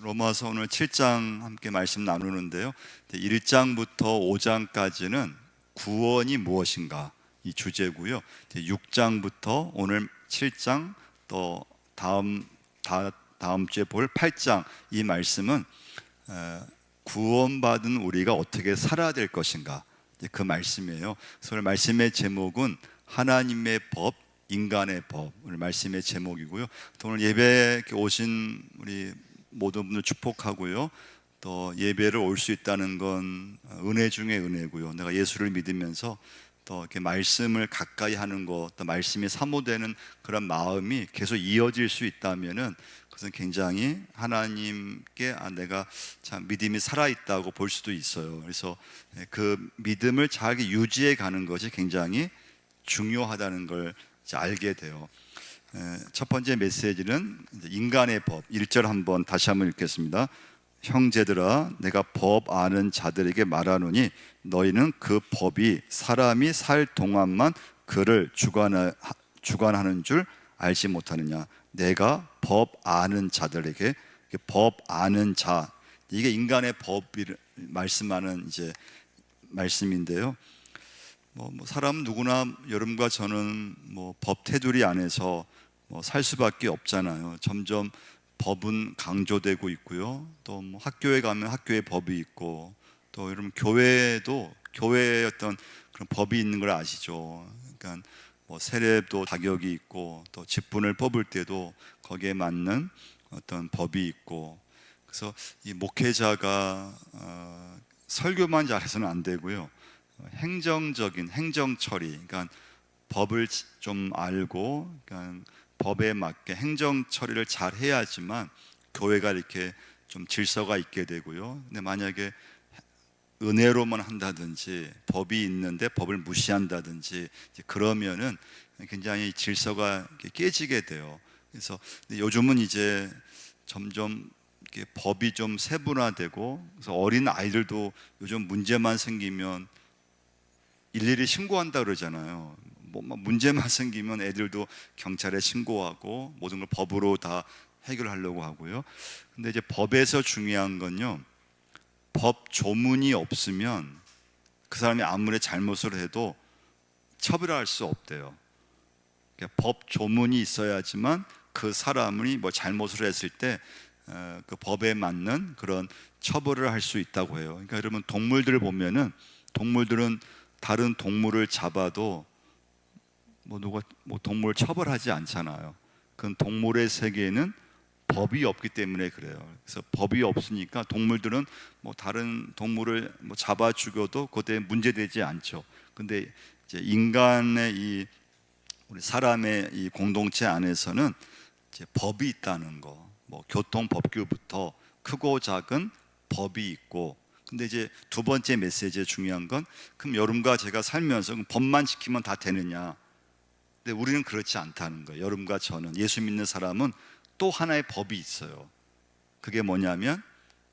로마서 오늘 7장 함께 말씀 나누는데요. 1장부터 5장까지는 구원이 무엇인가 이 주제고요. 6장부터 오늘 7장 또 다음 주에 볼 8장 이 말씀은 구원받은 우리가 어떻게 살아야 될 것인가 그 말씀이에요. 그래서 오늘 말씀의 제목은 하나님의 법, 인간의 법 오늘 말씀의 제목이고요. 또 오늘 예배에 오신 우리 모든 분들 축복하고요. 또 예배를 올 수 있다는 건 은혜 중에 은혜고요. 내가 예수를 믿으면서 또 이렇게 말씀을 가까이 하는 것, 또 말씀이 사모되는 그런 마음이 계속 이어질 수 있다면은 그것은 굉장히 하나님께 내가 참 믿음이 살아있다고 볼 수도 있어요. 그래서 그 믿음을 잘 유지해 가는 것이 굉장히 중요하다는 걸 알게 돼요. 첫 번째 메시지는 인간의 법 1절 한번 다시 한번 읽겠습니다. 형제들아 내가 법 아는 자들에게 말하노니 너희는 그 법이 사람이 살 동안만 그를 주관하는 줄 알지 못하느냐. 내가 법 아는 자들에게, 법 아는 자, 이게 인간의 법을 말씀하는 이제 말씀인데요. 사람 누구나 여러분과 저는 법 테두리 안에서 살 수밖에 없잖아요. 점점 법은 강조되고 있고요. 또 학교에 가면 학교의 법이 있고, 또 여러분 교회에도 교회의 어떤 그런 법이 있는 걸 아시죠? 그러니까 세례도 자격이 있고, 또 직분을 뽑을 때도 거기에 맞는 어떤 법이 있고, 그래서 이 목회자가 설교만 잘해서는 안 되고요. 행정적인 행정 처리, 그러니까 법을 좀 알고, 그러니까 법에 맞게 행정 처리를 잘 해야지만 교회가 이렇게 좀 질서가 있게 되고요. 근데 만약에 은혜로만 한다든지 법이 있는데 법을 무시한다든지 그러면은 굉장히 질서가 깨지게 돼요. 그래서 요즘은 이제 점점 이렇게 법이 좀 세분화되고, 그래서 어린 아이들도 요즘 문제만 생기면 일일이 신고한다 그러잖아요. 문제만 생기면 애들도 경찰에 신고하고 모든 걸 법으로 다 해결하려고 하고요. 근데 이제 법에서 중요한 건요, 법 조문이 없으면 그 사람이 아무리 잘못을 해도 처벌할 수 없대요. 그러니까 법 조문이 있어야지만 그 사람이 잘못을 했을 때 그 법에 맞는 그런 처벌을 할 수 있다고 해요. 그러니까 여러분 동물들을 보면은, 동물들은 다른 동물을 잡아도 누가 동물을 처벌하지 않잖아요. 그건 동물의 세계에는 법이 없기 때문에 그래요. 그래서 법이 없으니까 동물들은 다른 동물을 잡아 죽여도 그때 문제되지 않죠. 근데 이제 인간의 우리 사람의 이 공동체 안에서는 이제 법이 있다는 거, 교통법규부터 크고 작은 법이 있고. 근데 이제 두 번째 메시지의 중요한 건, 그럼 여러분과 제가 살면서 법만 지키면 다 되느냐? 근데 우리는 그렇지 않다는 거예요. 여러분과 저는, 예수 믿는 사람은 또 하나의 법이 있어요. 그게 뭐냐면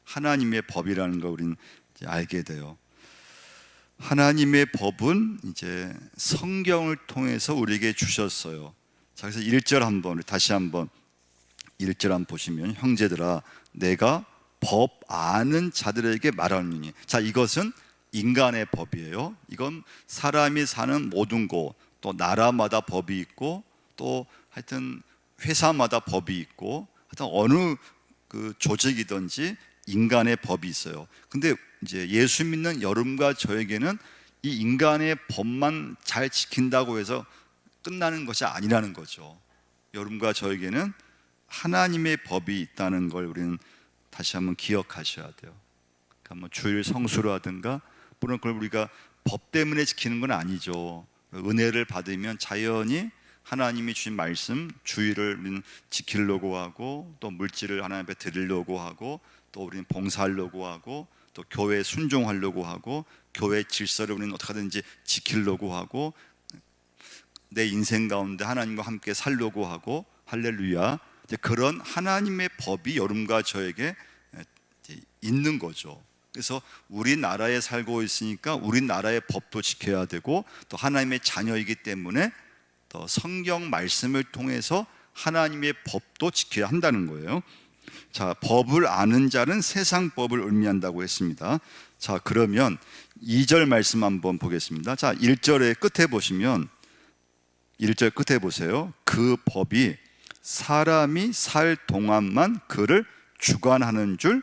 하나님의 법이라는 걸 우리는 이제 알게 돼요. 하나님의 법은 이제 성경을 통해서 우리에게 주셨어요. 자, 그래서 1절 한번 다시 한번 1절 한번 보시면, 형제들아 내가 법 아는 자들에게 말하노니. 자, 이것은 인간의 법이에요. 이건 사람이 사는 모든 곳, 또 나라마다 법이 있고, 또 하여튼 회사마다 법이 있고, 하여튼 어느 그 조직이든지 인간의 법이 있어요. 근데 이제 예수 믿는 여러분과 저에게는 이 인간의 법만 잘 지킨다고 해서 끝나는 것이 아니라는 거죠. 여러분과 저에게는 하나님의 법이 있다는 걸 우리는 다시 한번 기억하셔야 돼요. 그러니까 주일 성수로 하든가, 물론 그걸 우리가 법 때문에 지키는 건 아니죠. 은혜를 받으면 자연히 하나님이 주신 말씀, 주의를 우리는 지키려고 하고, 또 물질을 하나님 앞에 드리려고 하고, 또 우리는 봉사하려고 하고, 또 교회에 순종하려고 하고, 교회 질서를 우리는 어떻게 하든지 지키려고 하고, 내 인생 가운데 하나님과 함께 살려고 하고, 할렐루야. 이제 그런 하나님의 법이 여러분과 저에게 있는 거죠. 그래서 우리나라에 살고 있으니까 우리나라의 법도 지켜야 되고, 또 하나님의 자녀이기 때문에 또 성경 말씀을 통해서 하나님의 법도 지켜야 한다는 거예요. 자, 법을 아는 자는 세상 법을 의미한다고 했습니다. 자, 그러면 2절 말씀 한번 보겠습니다. 자, 1절의 끝에 보시면 1절 끝에 보세요. 그 법이 사람이 살 동안만 그를 주관하는 줄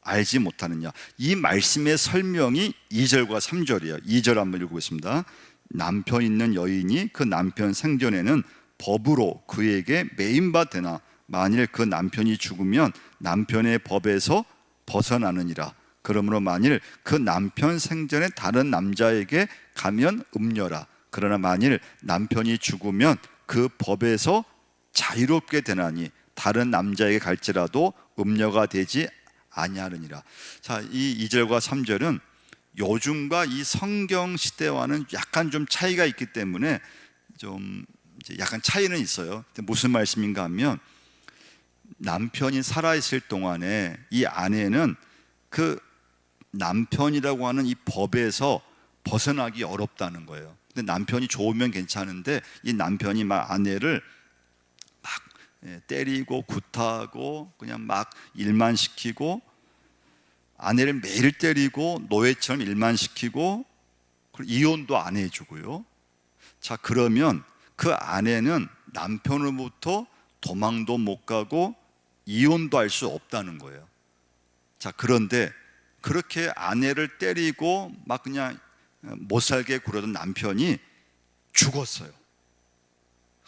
알지 못하느냐. 이 말씀의 설명이 2절과 3절이에요. 2절 한번 읽어보겠습니다. 남편 있는 여인이 그 남편 생전에는 법으로 그에게 매인바 되나 만일 그 남편이 죽으면 남편의 법에서 벗어나느니라. 그러므로 만일 그 남편 생전에 다른 남자에게 가면 음녀라. 그러나 만일 남편이 죽으면 그 법에서 자유롭게 되나니 다른 남자에게 갈지라도 음녀가 되지 아니하느니라. 자, 이 2절과 3절은 요즘과 이 성경 시대와는 약간 좀 차이가 있기 때문에 좀 이제 약간 차이는 있어요. 무슨 말씀인가 하면 남편이 살아있을 동안에 이 아내는 그 남편이라고 하는 이 법에서 벗어나기 어렵다는 거예요. 근데 남편이 좋으면 괜찮은데 이 남편이 막 아내를 막 때리고 굿하고 그냥 막 일만 시키고 아내를 매일 때리고 노예처럼 일만 시키고 그리고 이혼도 안 해주고요. 자, 그러면 그 아내는 남편으로부터 도망도 못 가고 이혼도 할 수 없다는 거예요. 자, 그런데 그렇게 아내를 때리고 막 그냥 못 살게 굴어던 남편이 죽었어요.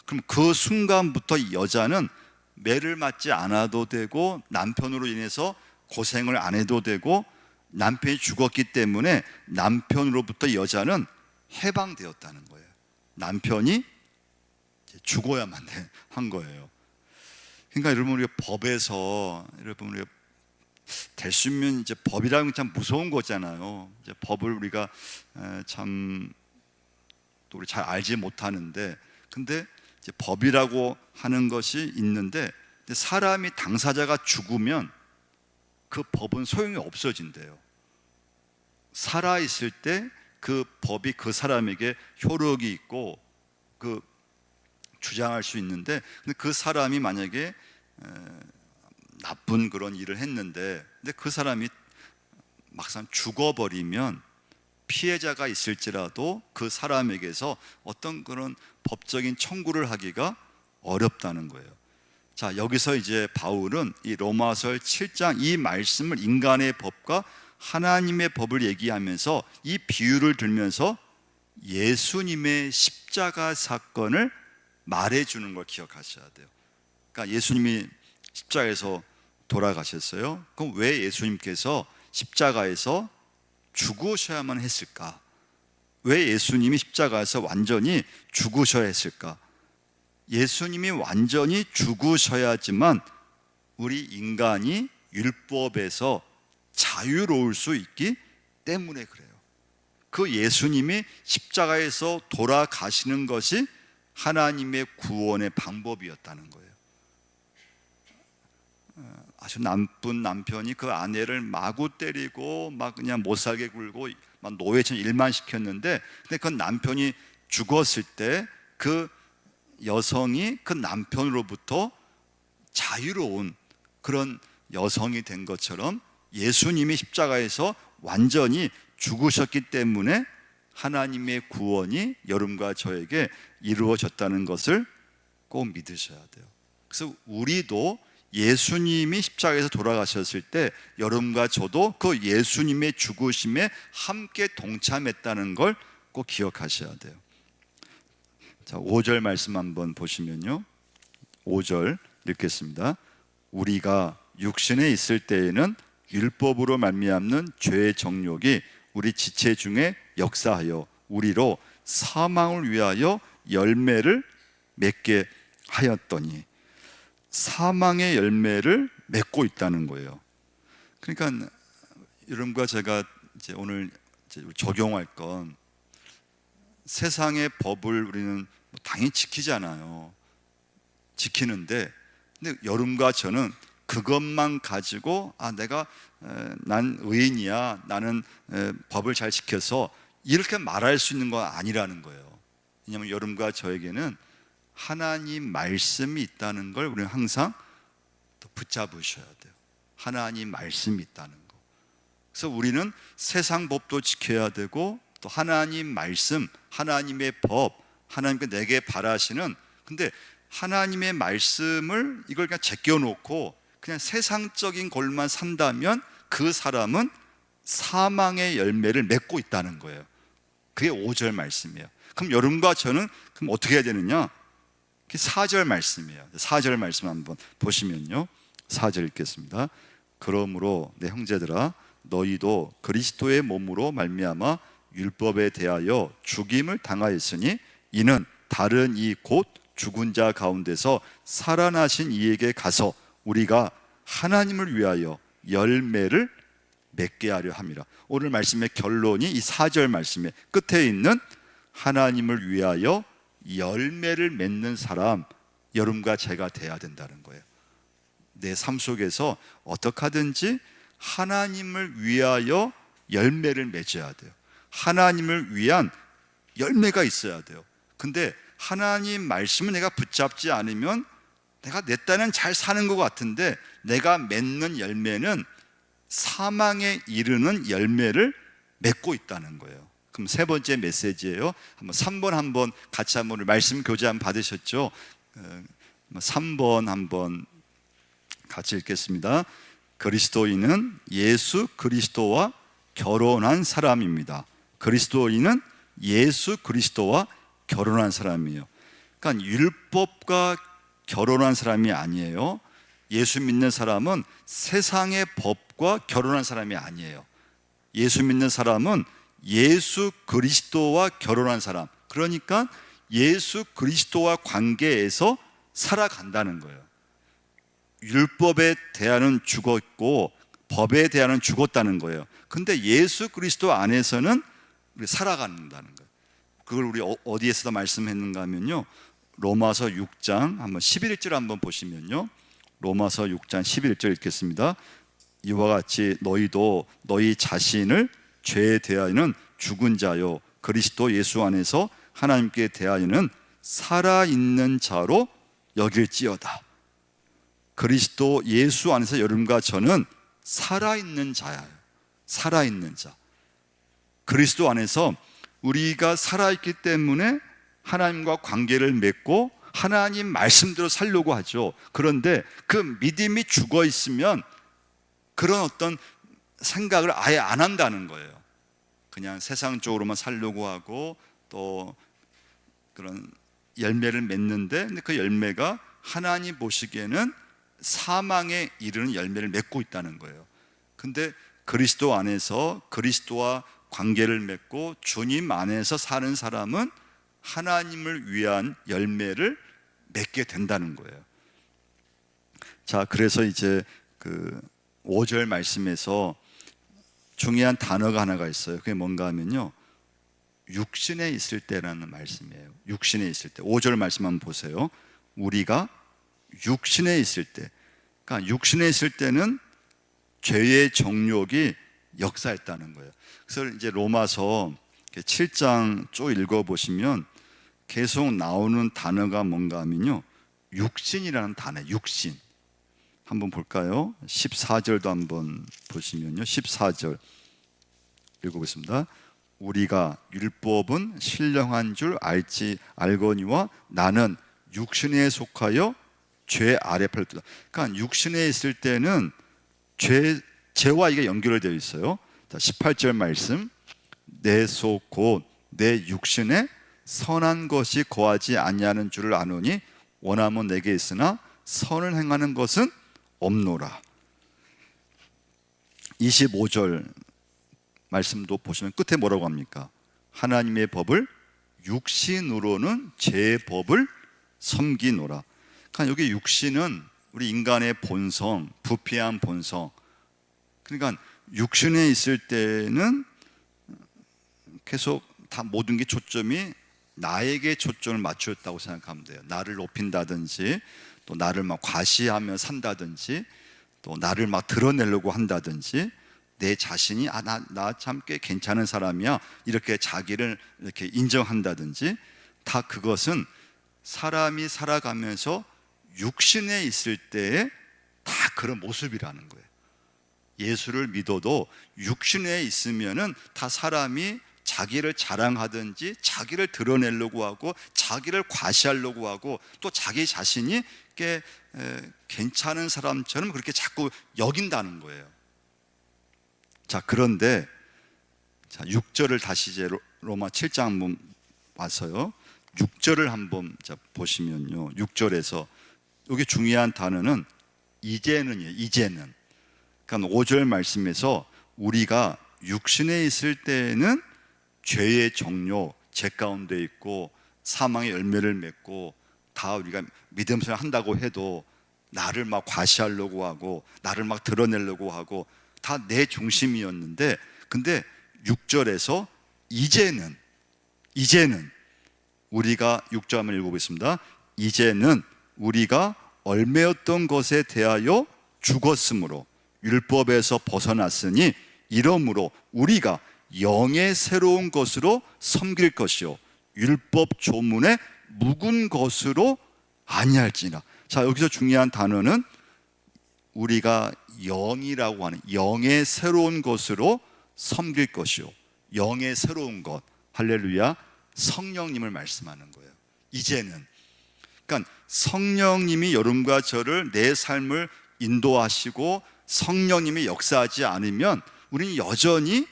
그럼 그 순간부터 이 여자는 매를 맞지 않아도 되고 남편으로 인해서 고생을 안 해도 되고 남편이 죽었기 때문에 남편으로부터 여자는 해방되었다는 거예요. 남편이 죽어야만 한 거예요. 그러니까 여러분, 우리가 법에서 여러분 우리가 될 수 있으면 이제 법이라는 참 무서운 거잖아요. 이제 법을 우리가 참 또 우리 잘 알지 못하는데, 근데 이제 법이라고 하는 것이 있는데 사람이 당사자가 죽으면 그 법은 소용이 없어진대요. 살아 있을 때 그 법이 그 사람에게 효력이 있고 그 주장할 수 있는데, 근데 그 사람이 만약에 나쁜 그런 일을 했는데 근데 그 사람이 막상 죽어버리면 피해자가 있을지라도 그 사람에게서 어떤 그런 법적인 청구를 하기가 어렵다는 거예요. 자, 여기서 이제 바울은 이 로마서 7장 이 말씀을 인간의 법과 하나님의 법을 얘기하면서 이 비유를 들면서 예수님의 십자가 사건을 말해주는 걸 기억하셔야 돼요. 그러니까 예수님이 십자가에서 돌아가셨어요. 그럼 왜 예수님께서 십자가에서 죽으셔야만 했을까? 왜 예수님이 십자가에서 완전히 죽으셔야 했을까? 예수님이 완전히 죽으셔야지만 우리 인간이 율법에서 자유로울 수 있기 때문에 그래요. 그 예수님이 십자가에서 돌아가시는 것이 하나님의 구원의 방법이었다는 거예요. 아주 나쁜 남편이 그 아내를 마구 때리고 막 그냥 못 살게 굴고 막 노예처럼 일만 시켰는데, 근데 그 남편이 죽었을 때 그 여성이 그 남편으로부터 자유로운 그런 여성이 된 것처럼 예수님이 십자가에서 완전히 죽으셨기 때문에 하나님의 구원이 여러분과 저에게 이루어졌다는 것을 꼭 믿으셔야 돼요. 그래서 우리도 예수님이 십자가에서 돌아가셨을 때 여러분과 저도 그 예수님의 죽으심에 함께 동참했다는 걸 꼭 기억하셔야 돼요. 자, 5절 말씀 한번 보시면요, 5절 읽겠습니다. 우리가 육신에 있을 때에는 율법으로 말미암는 죄의 정욕이 우리 지체 중에 역사하여 우리로 사망을 위하여 열매를 맺게 하였더니, 사망의 열매를 맺고 있다는 거예요. 그러니까 여러분과 제가 이제 오늘 이제 적용할 건, 세상의 법을 우리는 당연히 지키잖아요. 지키는데 근데 여러분과 저는 그것만 가지고 난 의인이야, 나는 법을 잘 지켜서 이렇게 말할 수 있는 건 아니라는 거예요. 왜냐하면 여러분과 저에게는 하나님 말씀이 있다는 걸 우리는 항상 붙잡으셔야 돼요. 하나님 말씀이 있다는 거. 그래서 우리는 세상 법도 지켜야 되고 또 하나님 말씀, 하나님의 법, 하나님께 내게 바라시는, 근데 하나님의 말씀을 이걸 그냥 제껴놓고 그냥 세상적인 걸만 산다면 그 사람은 사망의 열매를 맺고 있다는 거예요. 그게 5절 말씀이에요. 그럼 여러분과 저는 그럼 어떻게 해야 되느냐? 그게 4절 말씀이에요. 4절 말씀 한번 보시면요, 4절 읽겠습니다. 그러므로 내 형제들아 너희도 그리스도의 몸으로 말미암아 율법에 대하여 죽임을 당하였으니 이는 다른 이 곧 죽은 자 가운데서 살아나신 이에게 가서 우리가 하나님을 위하여 열매를 맺게 하려 함이라. 오늘 말씀의 결론이 이 4절 말씀의 끝에 있는 하나님을 위하여 열매를 맺는 사람, 여러분과 제가 돼야 된다는 거예요. 내 삶 속에서 어떻게 하든지 하나님을 위하여 열매를 맺어야 돼요. 하나님을 위한 열매가 있어야 돼요. 근데 하나님 말씀을 내가 붙잡지 않으면 내가 내 딴엔 잘 사는 것 같은데 내가 맺는 열매는 사망에 이르는 열매를 맺고 있다는 거예요. 그럼 세 번째 메시지예요. 한번 3번 한번 같이 한번 말씀 교제 한번 받으셨죠? 3번 한번 같이 읽겠습니다. 그리스도인은 예수 그리스도와 결혼한 사람입니다. 그리스도인은 예수 그리스도와 결혼한 사람이에요. 그러니까 율법과 결혼한 사람이 아니에요. 예수 믿는 사람은 세상의 법과 결혼한 사람이 아니에요. 예수 믿는 사람은 예수 그리스도와 결혼한 사람, 그러니까 예수 그리스도와 관계에서 살아간다는 거예요. 율법에 대하여는 죽었고 법에 대하여는 죽었다는 거예요. 근데 예수 그리스도 안에서는 우리 살아간다는 거예요. 그걸 우리 어디에서 말씀했는가 하면요, 로마서 6장 한번 11절 한번 보시면요, 로마서 6장 11절 읽겠습니다. 이와 같이 너희도 너희 자신을 죄에 대하여는 죽은 자요 그리스도 예수 안에서 하나님께 대하여는 살아있는 자로 여길지어다. 그리스도 예수 안에서 여러분과 저는 살아있는 자예요. 살아있는 자. 그리스도 안에서 우리가 살아있기 때문에 하나님과 관계를 맺고 하나님 말씀대로 살려고 하죠. 그런데 그 믿음이 죽어 있으면 그런 어떤 생각을 아예 안 한다는 거예요. 그냥 세상적으로만 살려고 하고 또 그런 열매를 맺는데, 근데 그 열매가 하나님 보시기에는 사망에 이르는 열매를 맺고 있다는 거예요. 근데 그리스도 안에서 그리스도와 관계를 맺고 주님 안에서 사는 사람은 하나님을 위한 열매를 맺게 된다는 거예요. 자, 그래서 이제 그 5절 말씀에서 중요한 단어가 하나가 있어요. 그게 뭔가 하면요, 육신에 있을 때라는 말씀이에요. 육신에 있을 때. 5절 말씀 한번 보세요. 우리가 육신에 있을 때, 그러니까 육신에 있을 때는 죄의 정욕이 역사했다는 거예요. 그래서 이제 로마서 7장 쭉 읽어보시면 계속 나오는 단어가 뭔가 하면요, 육신이라는 단어, 육신. 한번 볼까요? 14절도 한번 보시면요, 14절 읽어보겠습니다. 우리가 율법은 신령한 줄 알거니와 나는 육신에 속하여 죄 아래 팔도다. 그러니까 육신에 있을 때는 죄와 이게 연결되어 있어요. 자, 18절 말씀. 내 속 곧 내 육신에 선한 것이 거하지 아니하는 줄을 아노니 원함은 내게 있으나 선을 행하는 것은 없노라. 25절 말씀도 보시면 끝에 뭐라고 합니까? 하나님의 법을 육신으로는 제 법을 섬기노라. 그러니까 여기 육신은 우리 인간의 본성, 부패한 본성. 그러니까 육신에 있을 때는 계속 다 모든 게 초점이 나에게 초점을 맞췄다고 생각하면 돼요. 나를 높인다든지 또 나를 막 과시하며 산다든지 또 나를 막 드러내려고 한다든지 내 자신이 나 참 꽤 괜찮은 사람이야 이렇게 자기를 이렇게 인정한다든지, 다 그것은 사람이 살아가면서 육신에 있을 때에 다 그런 모습이라는 거예요. 예수를 믿어도 육신에 있으면은 다 사람이 자기를 자랑하든지 자기를 드러내려고 하고 자기를 과시하려고 하고 또 자기 자신이 꽤 괜찮은 사람처럼 그렇게 자꾸 여긴다는 거예요. 자, 그런데 6절을 다시 이제 로마 7장 한번 와서요. 6절을 한번 보시면요. 6절에서 여기 중요한 단어는 이제는이에요. 이제는. 그러니까 5절 말씀에서 우리가 육신에 있을 때에는 죄의 종료, 죄 가운데 있고 사망의 열매를 맺고 다 우리가 믿음 생활 한다고 해도 나를 막 과시하려고 하고 나를 막 드러내려고 하고 다 내 중심이었는데, 근데 6절에서 이제는 우리가 6절 한번 읽어보겠습니다. 이제는 우리가 얽매였던 것에 대하여 죽었으므로 율법에서 벗어났으니 이러므로 우리가 영의 새로운 것으로 섬길 것이요 율법 조문에 묵은 것으로 아니할지니라. 자, 여기서 중요한 단어는 우리가 영이라고 하는 영의 새로운 것으로 섬길 것이요 영의 새로운 것, 할렐루야, 성령님을 말씀하는 거예요. 이제는, 그러니까 성령님이 여러분과 저를 내 삶을 인도하시고 성령님이 역사하지 않으면 우리는 여전히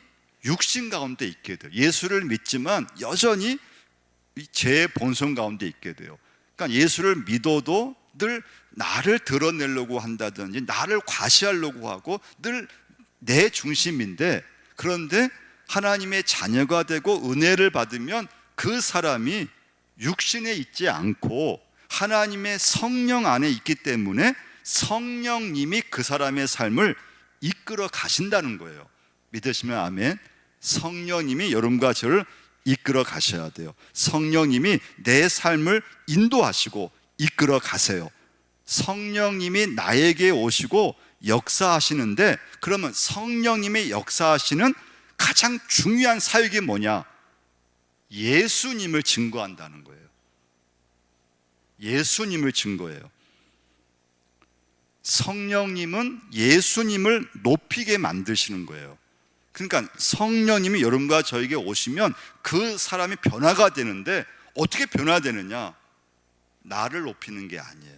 육신 가운데 있게 돼요. 예수를 믿지만 여전히 죄의 본성 가운데 있게 돼요. 그러니까 예수를 믿어도 늘 나를 드러내려고 한다든지 나를 과시하려고 하고 늘 내 중심인데, 그런데 하나님의 자녀가 되고 은혜를 받으면 그 사람이 육신에 있지 않고 하나님의 성령 안에 있기 때문에 성령님이 그 사람의 삶을 이끌어 가신다는 거예요. 믿으시면 아멘. 성령님이 여러분과 저를 이끌어 가셔야 돼요. 성령님이 내 삶을 인도하시고 이끌어 가세요. 성령님이 나에게 오시고 역사하시는데, 그러면 성령님이 역사하시는 가장 중요한 사역이 뭐냐? 예수님을 증거한다는 거예요. 예수님을 증거해요. 성령님은 예수님을 높이게 만드시는 거예요. 그러니까 성령님이 여러분과 저에게 오시면 그 사람이 변화가 되는데, 어떻게 변화되느냐? 나를 높이는 게 아니에요.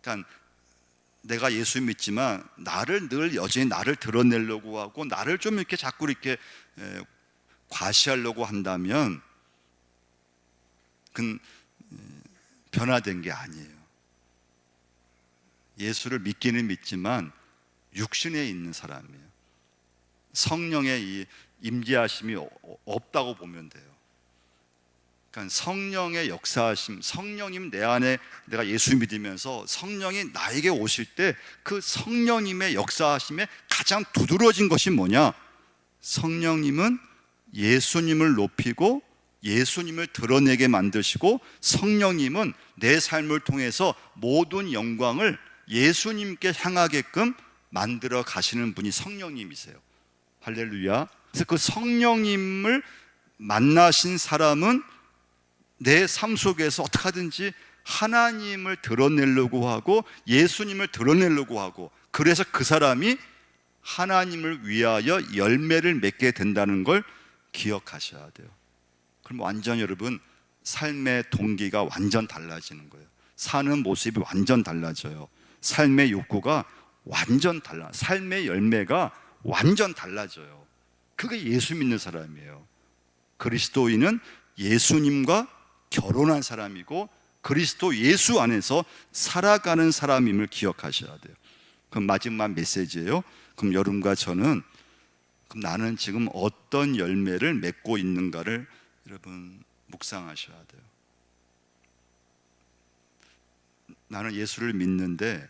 그러니까 내가 예수 믿지만 나를 늘 여전히 나를 드러내려고 하고 나를 좀 이렇게 자꾸 이렇게 과시하려고 한다면 그건 변화된 게 아니에요. 예수를 믿기는 믿지만 육신에 있는 사람이에요. 성령의 이 임재하심이 없다고 보면 돼요. 그러니까 성령의 역사하심, 성령님 내 안에, 내가 예수 믿으면서 성령이 나에게 오실 때 그 성령님의 역사하심에 가장 두드러진 것이 뭐냐? 성령님은 예수님을 높이고 예수님을 드러내게 만드시고, 성령님은 내 삶을 통해서 모든 영광을 예수님께 향하게끔 만들어 가시는 분이 성령님이세요. 할렐루야. 그래서 그 성령님을 만나신 사람은 내 삶 속에서 어떻게 하든지 하나님을 드러내려고 하고 예수님을 드러내려고 하고, 그래서 그 사람이 하나님을 위하여 열매를 맺게 된다는 걸 기억하셔야 돼요. 그럼 완전 여러분 삶의 동기가 완전 달라지는 거예요. 사는 모습이 완전 달라져요. 삶의 욕구가 완전 달라, 삶의 열매가 완전 달라져요. 그게 예수 믿는 사람이에요. 그리스도인은 예수님과 결혼한 사람이고 그리스도 예수 안에서 살아가는 사람임을 기억하셔야 돼요. 그럼 마지막 메시지예요. 그럼 여러분과 저는, 그럼 나는 지금 어떤 열매를 맺고 있는가를 여러분 묵상하셔야 돼요. 나는 예수를 믿는데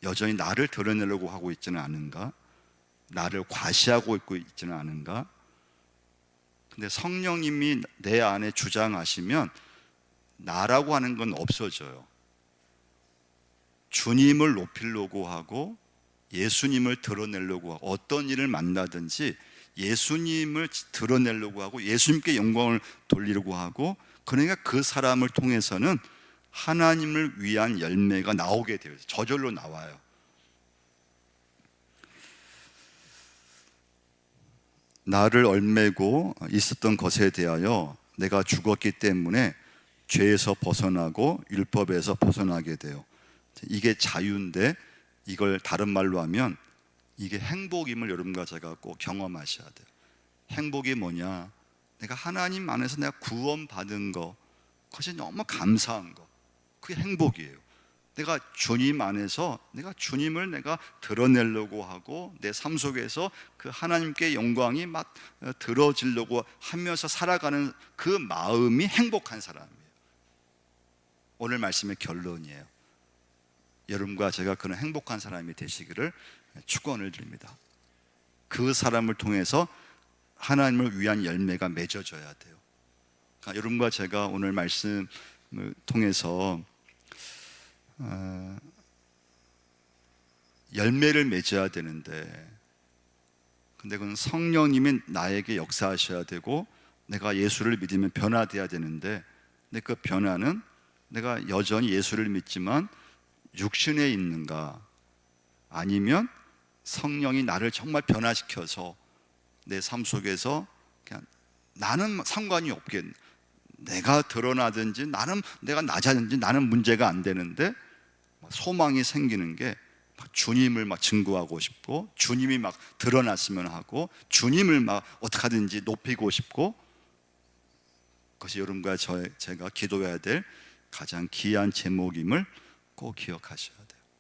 여전히 나를 드러내려고 하고 있지는 않은가? 나를 과시하고 있지는 않은가? 근데 성령님이 내 안에 주장하시면 나라고 하는 건 없어져요. 주님을 높이려고 하고 예수님을 드러내려고 하고, 어떤 일을 만나든지 예수님을 드러내려고 하고 예수님께 영광을 돌리려고 하고, 그러니까 그 사람을 통해서는 하나님을 위한 열매가 나오게 돼요. 저절로 나와요. 나를 얽매고 있었던 것에 대하여 내가 죽었기 때문에 죄에서 벗어나고 율법에서 벗어나게 돼요. 이게 자유인데, 이걸 다른 말로 하면 이게 행복임을 여러분과 제가 꼭 경험하셔야 돼요. 행복이 뭐냐? 내가 하나님 안에서 내가 구원받은 거, 그것이 너무 감사한 거, 그게 행복이에요. 내가 주님 안에서 내가 주님을 내가 드러내려고 하고 내 삶 속에서 그 하나님께 영광이 막 들어지려고 하면서 살아가는 그 마음이 행복한 사람이에요. 오늘 말씀의 결론이에요. 여러분과 제가 그런 행복한 사람이 되시기를 축원을 드립니다. 그 사람을 통해서 하나님을 위한 열매가 맺어져야 돼요. 그러니까 여러분과 제가 오늘 말씀을 통해서 열매를 맺어야 되는데, 근데 그건 성령님이 나에게 역사하셔야 되고 내가 예수를 믿으면 변화돼야 되는데, 근데 그 변화는 내가 여전히 예수를 믿지만 육신에 있는가, 아니면 성령이 나를 정말 변화시켜서 내 삶 속에서 그냥 나는 상관이 없게, 내가 드러나든지 나는 내가 낮아든지 나는 문제가 안 되는데 소망이 생기는 게 주님을 막 증거하고 싶고, 주님이 막 드러났으면 하고, 주님을 막 어떻게 하든지 높이고 싶고, 그것이 여러분과 제가 기도해야 될 가장 귀한 제목임을 꼭 기억하셔야 돼요.